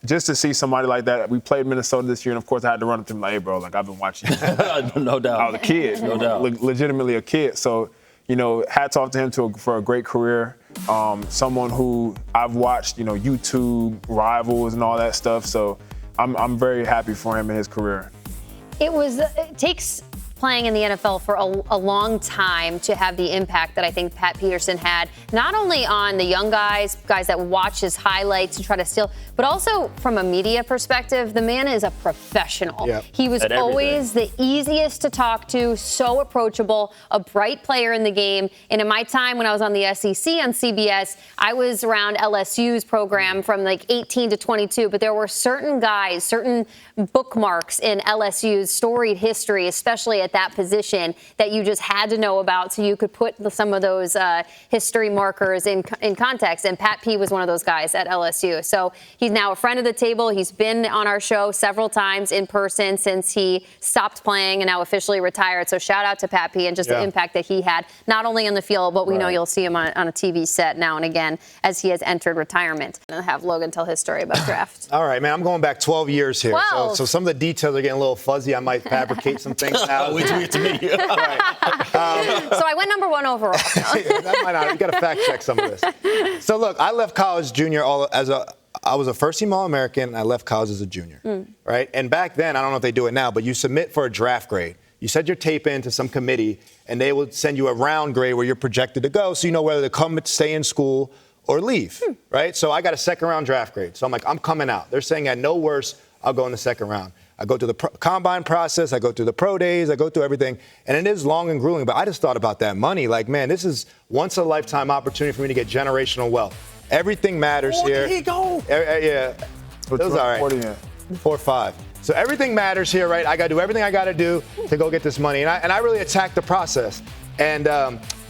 Just to see somebody like that, we played Minnesota this year, and of course I had to run up to him like, hey, bro, like I've been watching you. No doubt. I was a kid, no doubt. Legitimately a kid. So, hats off to him for a great career. Someone who I've watched, YouTube, Rivals, and all that stuff. So, I'm very happy for him in his career. It takes playing in the NFL for a long time to have the impact that I think Pat Peterson had, not only on the young guys that watch his highlights and try to steal, but also from a media perspective, the man is a professional. Yep. He was always the easiest to talk to, so approachable, a bright player in the game. And in my time when I was on the SEC on CBS, I was around LSU's program from like 18 to 22, but there were certain guys, certain bookmarks in LSU's storied history, especially at that position, that you just had to know about so you could put some of those history markers in context. And Pat P was one of those guys at LSU. So he's now a friend of the table. He's been on our show several times in person since he stopped playing and now officially retired. So shout out to Pat P and just the impact that he had, not only on the field, but we know you'll see him on a TV set now and again as he has entered retirement. And have Logan tell his story about draft. All right, man, I'm going back 12 years here. 12. So some of the details are getting a little fuzzy. I might fabricate some things now. Wait till we get to me. So I went number 1 overall. That might not. You got to fact check some of this. So look, I left college junior I was a first-team All-American. I left college as a junior, right? And back then, I don't know if they do it now, but you submit for a draft grade. You send your tape in to some committee, and they will send you a round grade where you're projected to go, so you know whether to come stay in school or leave, right? So I got a second-round draft grade. So I'm like, I'm coming out. They're saying at no worse, I'll go in the second round. I go through the combine process. I go through the pro days. I go through everything. And it is long and grueling, but I just thought about that money. Like, man, this is once-a-lifetime opportunity for me to get generational wealth. Everything matters here. There you go. Yeah. It was all right. 4 or 5. So everything matters here, right? I got to do everything I got to do to go get this money. And I really attacked the process. And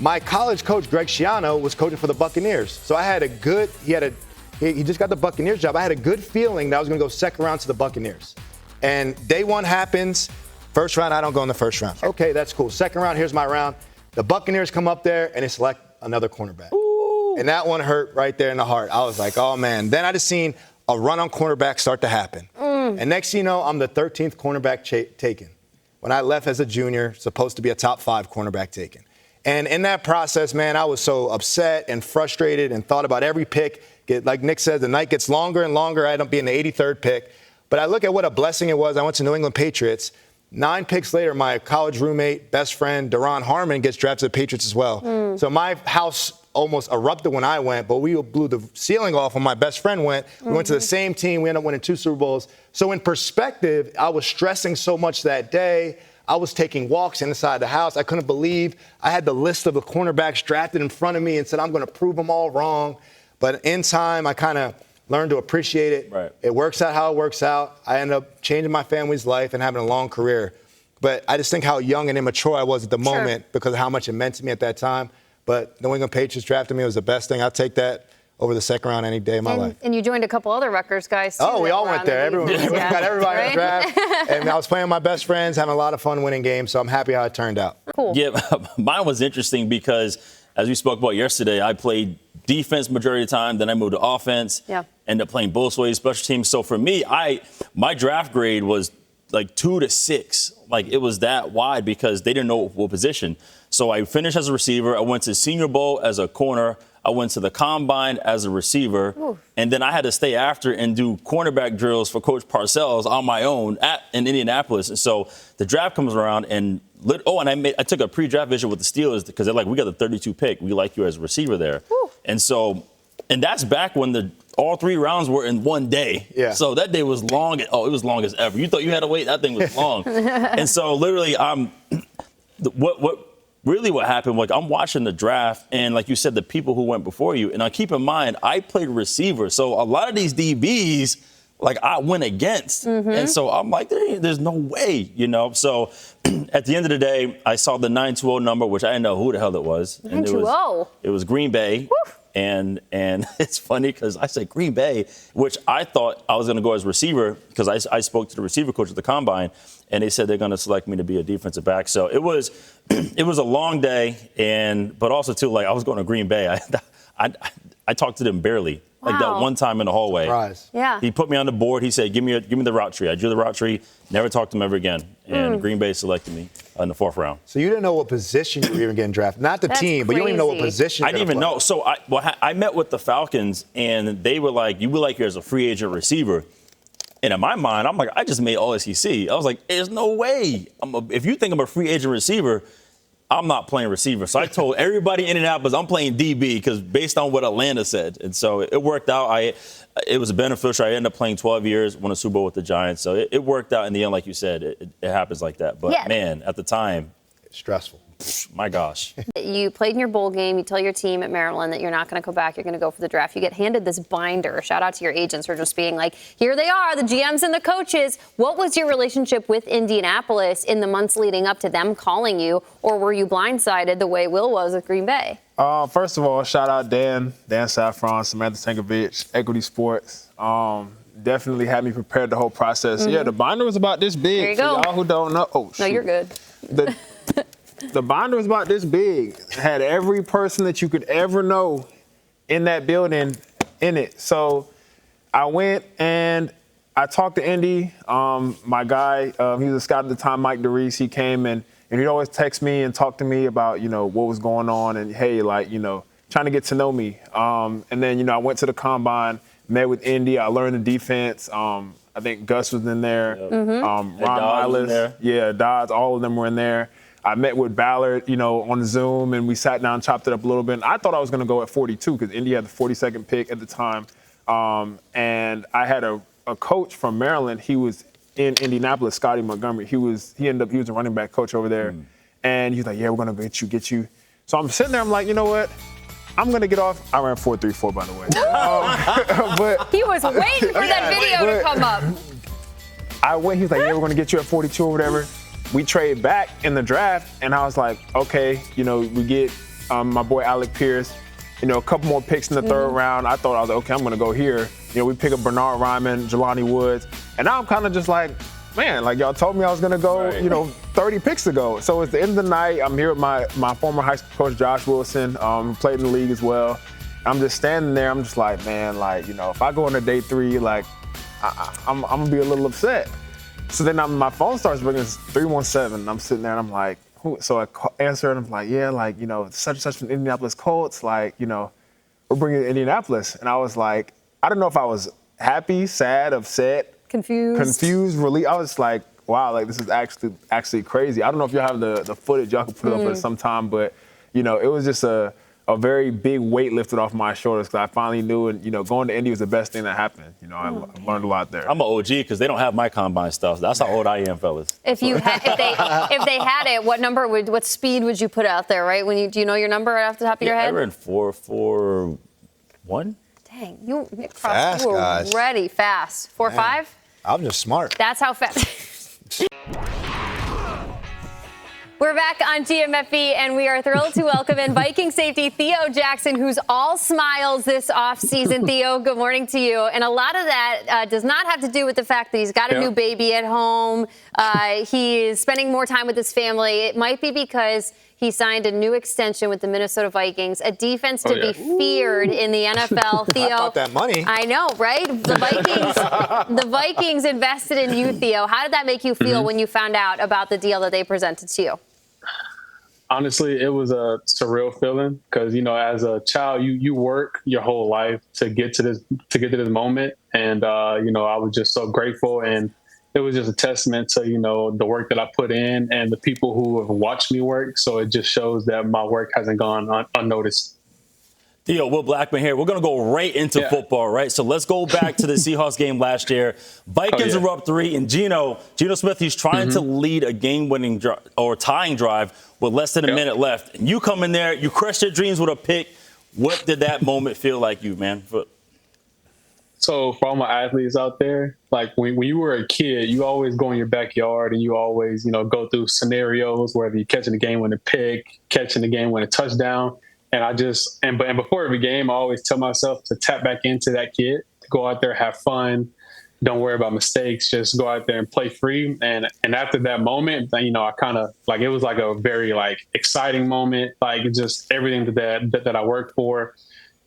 my college coach, Greg Schiano, was coaching for the Buccaneers. So I had he just got the Buccaneers job. I had a good feeling that I was going to go second round to the Buccaneers. And day one happens. First round, I don't go in the first round. Okay, that's cool. Second round, here's my round. The Buccaneers come up there and they select another cornerback. Ooh. And that one hurt right there in the heart. I was like, oh, man. Then I just seen a run on cornerback start to happen. And next thing you know, I'm the 13th cornerback taken. When I left as a junior, supposed to be a top 5 cornerback taken. And in that process, man, I was so upset and frustrated and thought about every pick. Like Nick said, the night gets longer and longer. I end up being the 83rd pick. But I look at what a blessing it was. I went to New England Patriots. 9 picks later, my college roommate, best friend, Daron Harmon, gets drafted to the Patriots as well. So my house almost erupted when I went, but we blew the ceiling off when my best friend went. We went to the same team. We ended up winning 2 Super Bowls. So in perspective, I was stressing so much that day. I was taking walks inside the house. I couldn't believe I had the list of the cornerbacks drafted in front of me and said, I'm going to prove them all wrong. But in time, I kind of learned to appreciate it. Right. It works out how it works out. I ended up changing my family's life and having a long career. But I just think how young and immature I was at the moment because of how much it meant to me at that time. But New England Patriots drafted me. It was the best thing. I'll take that over the second round any day of my life. And you joined a couple other Rutgers guys, too. Oh, we all went there. Everyone, we got everybody in the draft. And I was playing with my best friends, having a lot of fun winning games. So I'm happy how it turned out. Cool. Yeah, mine was interesting because, as we spoke about yesterday, I played defense majority of the time. Then I moved to offense. Yeah. Ended up playing both ways, special teams. So for me, my draft grade was like 2 to 6. Like it was that wide because they didn't know what position. So I finished as a receiver. I went to Senior Bowl as a corner. I went to the Combine as a receiver. Ooh. And then I had to stay after and do cornerback drills for Coach Parcells on my own in Indianapolis. And so the draft comes around and I took a pre-draft visit with the Steelers because they're like, we got the 32 pick. We like you as a receiver there. Ooh. And that's back when all 3 rounds were in one day. Yeah. So that day was long. It was long as ever. You thought you had to wait. That thing was long. And so literally, what happened, like I'm watching the draft and like you said, the people who went before you, and I keep in mind, I played receiver. So a lot of these DBs, like I went against. Mm-hmm. And so I'm like, there's no way, So at the end of the day, I saw the 920 number, which I didn't know who the hell it was. 920. It was Green Bay. Woo. And it's funny because I said Green Bay, which I thought I was going to go as receiver because I spoke to the receiver coach at the Combine, and they said they're going to select me to be a defensive back. So it was a long day, but also too like I was going to Green Bay. I talked to them barely. Wow. Like that one time in the hallway. Surprise. Yeah. He put me on the board. He said, give me the route tree. I drew the route tree, never talked to him ever again. And Green Bay selected me in the 4th round. So you didn't know what position you were even getting drafted. Not the team, but you don't even know what position I didn't even know. So I met with the Falcons, and they were like, you were like you're as a free agent receiver. And in my mind, I'm like, I just made all SEC. I was like, there's no way. If you think I'm a free agent receiver, I'm not playing receiver. So I told everybody in Indianapolis I'm playing DB because based on what Atlanta said. And so it worked out. It was beneficial. I ended up playing 12 years, won a Super Bowl with the Giants. So it worked out in the end, like you said. It happens like that. But, man, at the time. It's stressful. My gosh. You played in your bowl game. You tell your team at Maryland that you're not going to go back. You're going to go for the draft. You get handed this binder. Shout out to your agents for just being like, here they are, the GMs and the coaches. What was your relationship with Indianapolis in the months leading up to them calling you? Or were you blindsided the way Will was with Green Bay? First of all, shout out Dan Saffron, Samantha Tankovich, Equity Sports. Definitely had me prepared the whole process. Mm-hmm. Yeah, the binder was about this big. There you go. For y'all who don't know. Oh, shoot. No, you're good. The binder was about this big. It had every person that you could ever know in that building in it. So I went and I talked to Indy. My guy, he was a scout at the time, Mike DeReese. He came and he'd always text me and talk to me about, what was going on and, hey, trying to get to know me. And then, I went to the Combine, met with Indy. I learned the defense. I think Gus was in there. Yep. Mm-hmm. Ron Miles. Yeah, Dodds, all of them were in there. I met with Ballard, on Zoom, and we sat down and chopped it up a little bit. And I thought I was going to go at 42 because Indy had the 42nd pick at the time. And I had a coach from Maryland. He was in Indianapolis, Scotty Montgomery. He was a running back coach over there. And he was like, yeah, we're going to get you. So I'm sitting there. I'm like, you know what? I'm going to get off. I ran 4.34, by the way. But he was waiting for that video to come up. I went. He was like, "Yeah, we're going to get you at 42 or whatever." We trade back in the draft, and I was like, "Okay, we get my boy Alec Pierce, a couple more picks in the third round." I was like, "Okay, I'm going to go here." We pick up Bernard Ryman, Jelani Woods, and now I'm kind of just like, man, like y'all told me I was going to go, 30 picks ago. So it's the end of the night. I'm here with my former high school coach, Josh Wilson, played in the league as well. I'm just standing there. I'm just like, man, like, if I go into day 3, like, I'm going to be a little upset. So then my phone starts ringing. It's 317. I'm sitting there and I'm like, who? So I answer and I'm like, yeah, like, such and such from Indianapolis Colts, like, we're bringing to Indianapolis. And I was like, I don't know if I was happy, sad, upset, confused, relieved. I was like, wow, like this is actually crazy. I don't know if y'all have the footage. Y'all can put it up at some time, but it was just a very big weight lifted off my shoulders because I finally knew, and going to Indy was the best thing that happened. I learned a lot there. I'm an OG because they don't have my combine stuff. That's how old I am, fellas. If they had it, what speed would you put out there? Right? Do you know your number right off the top of your head? I ran 4.41. Dang, you fast, were guys. Ready, fast. 4.5. I'm just smart. That's how fast. We're back on GMFB, and we are thrilled to welcome in Viking safety Theo Jackson, who's all smiles this offseason. Theo, good morning to you. And a lot of that does not have to do with the fact that he's got a new baby at home. He is spending more time with his family. It might be because he signed a new extension with the Minnesota Vikings, a defense to be feared in the NFL. Theo, how about that money? I know, right? The Vikings invested in you, Theo. How did that make you feel when you found out about the deal that they presented to you? Honestly, it was a surreal feeling because, as a child, you work your whole life to get to this moment. And, I was just so grateful. And it was just a testament to, the work that I put in and the people who have watched me work. So it just shows that my work hasn't gone unnoticed. Theo, Will Blackman here. We're going to go right into football, right? So let's go back to the Seahawks game last year. Vikings are up 3, and Geno Smith, he's trying to lead a game-winning or tying drive with less than a minute left. And you come in there, you crush your dreams with a pick. What did that moment feel like you, man? So for all my athletes out there, like when you were a kid, you always go in your backyard and you always, go through scenarios, whether you're catching the game-winning pick, catching the game-winning touchdown. And and before every game, I always tell myself to tap back into that kid, to go out there, have fun, don't worry about mistakes, just go out there and play free. And after that moment, I kind of like, it was like a very exciting moment, like just everything that I worked for.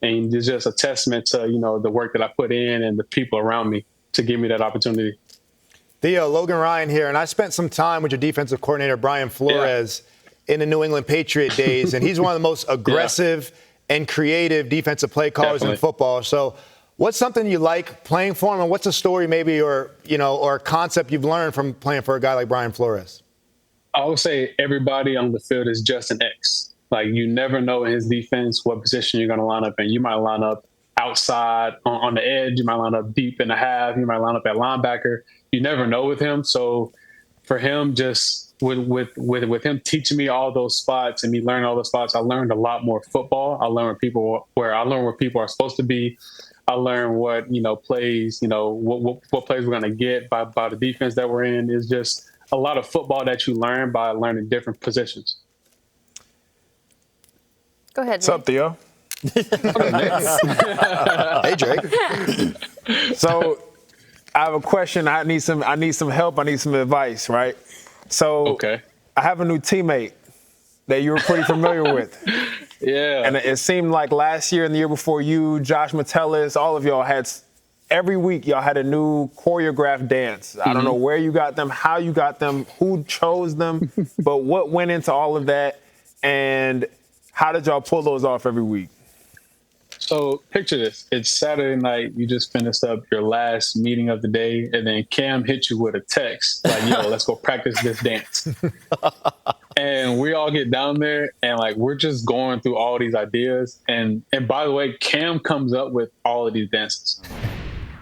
And it's just a testament to, the work that I put in and the people around me to give me that opportunity. Theo, Logan Ryan here, and I spent some time with your defensive coordinator, Brian Flores, in the New England Patriot days, and he's one of the most aggressive and creative defensive play callers in football. So what's something you like playing for him, and what's a story maybe or a concept you've learned from playing for a guy like Brian Flores? I would say everybody on the field is just an X. Like, you never know in his defense what position you're going to line up in. You might line up outside on the edge. You might line up deep in the half. You might line up at linebacker. You never know with him. So for him, just with him teaching me all those spots and me learning all those spots, I learned a lot more football. I learned where people are supposed to be. I learned what plays, what plays we're gonna get by the defense that we're in. Is just a lot of football that you learn by learning different positions. Go ahead. What's up, Theo? Hey, Drake. So I have a question. I need some help. I need some advice, right? So I have a new teammate that you were pretty familiar with. Yeah. And it seemed like last year and the year before you, Josh Metellus, all of y'all every week y'all had a new choreographed dance. I don't know where you got them, how you got them, who chose them, but what went into all of that, and how did y'all pull those off every week? So picture this. It's Saturday night. You just finished up your last meeting of the day, and then Cam hit you with a text like, yo, let's go practice this dance. And we all get down there, and we're just going through all these ideas. And by the way, Cam comes up with all of these dances.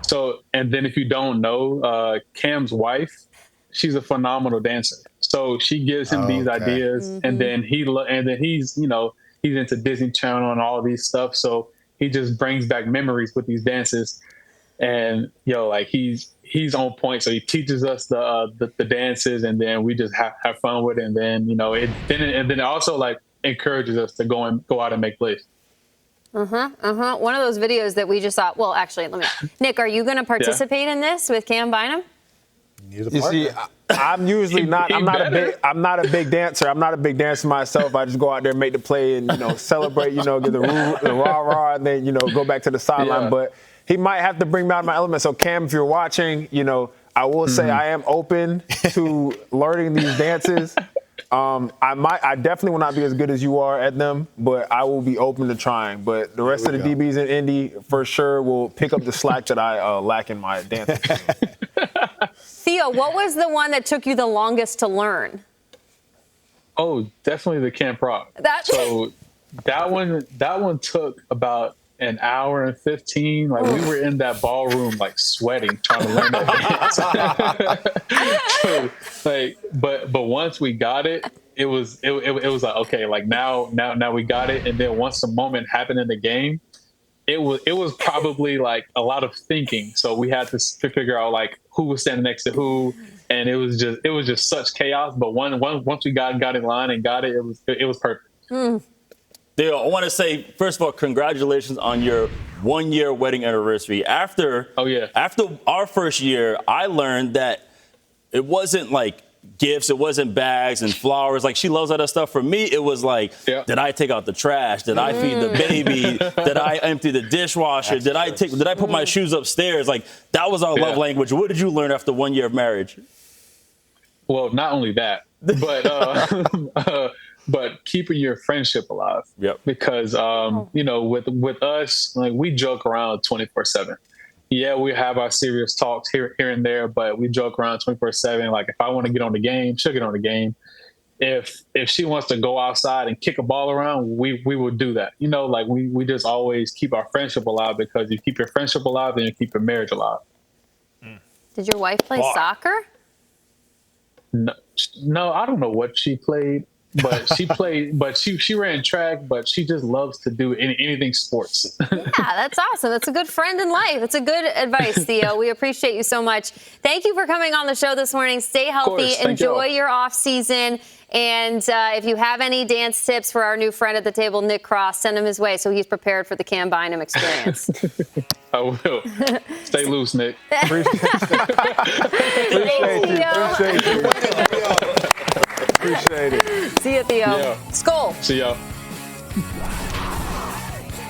So, and then if you don't know, Cam's wife, she's a phenomenal dancer. So she gives him these ideas, and then he's into Disney Channel and all of these stuff. So he just brings back memories with these dances. And like he's on point, so he teaches us the dances, and then we just have fun with it. And then it also like encourages us to go out and make plays. One of those videos that we just saw. Well, actually, Nick, are you going to participate in this with Cam Bynum? You see, I'm usually not. I'm not a big dancer. I'm not a big dancer myself. I just go out there, make the play, and celebrate. Get the rah rah, and then go back to the sideline. Yeah. But he might have to bring me out of my element. So Cam, if you're watching, I will say I am open to learning these dances. I definitely will not be as good as you are at them, but I will be open to trying. But the rest of the DBs in Indy for sure will pick up the slack that I lack in my dancing. Theo, what was the one that took you the longest to learn? Oh, definitely the Camp Rock. So that one took about an hour and 15. Like we were in that ballroom like sweating trying to learn that dance. But once we got it, it was like, okay, like now we got it. And then once the moment happened in the game, it was probably like a lot of thinking. So we had to figure out like who was standing next to who, and it was just such chaos. But once we got in line and got it, it was perfect. Theo, I want to say, first of all, congratulations on your 1-year wedding anniversary. After our first year, I learned that it wasn't like gifts, it wasn't bags and flowers. Like, she loves all that stuff. For me, it was like, did I take out the trash? Did I feed the baby? Did I empty the dishwasher? Did I put my shoes upstairs? Like, that was our love language. What did you learn after 1 year of marriage? Well, not only that, but but keeping your friendship alive. Yep. Because with us, like, we joke around 24/7. Yeah, we have our serious talks here and there, but we joke around 24/7. Like, if I want to get on the game, she'll get on the game. If she wants to go outside and kick a ball around, we will do that. Like we just always keep our friendship alive, because you keep your friendship alive, then you keep your marriage alive. Did your wife play soccer? No, I don't know what she played. But she played, but she ran track, but she just loves to do anything sports. Yeah, that's awesome. That's a good friend in life. It's a good advice, Theo. We appreciate you so much. Thank you for coming on the show this morning. Stay healthy. Enjoy your off season. And if you have any dance tips for our new friend at the table, Nick Cross, send him his way so he's prepared for the Cam Bynum experience. I will. Stay loose, Nick. Appreciate you. Appreciate it. See you, Theo. Yeah. Skol. See y'all.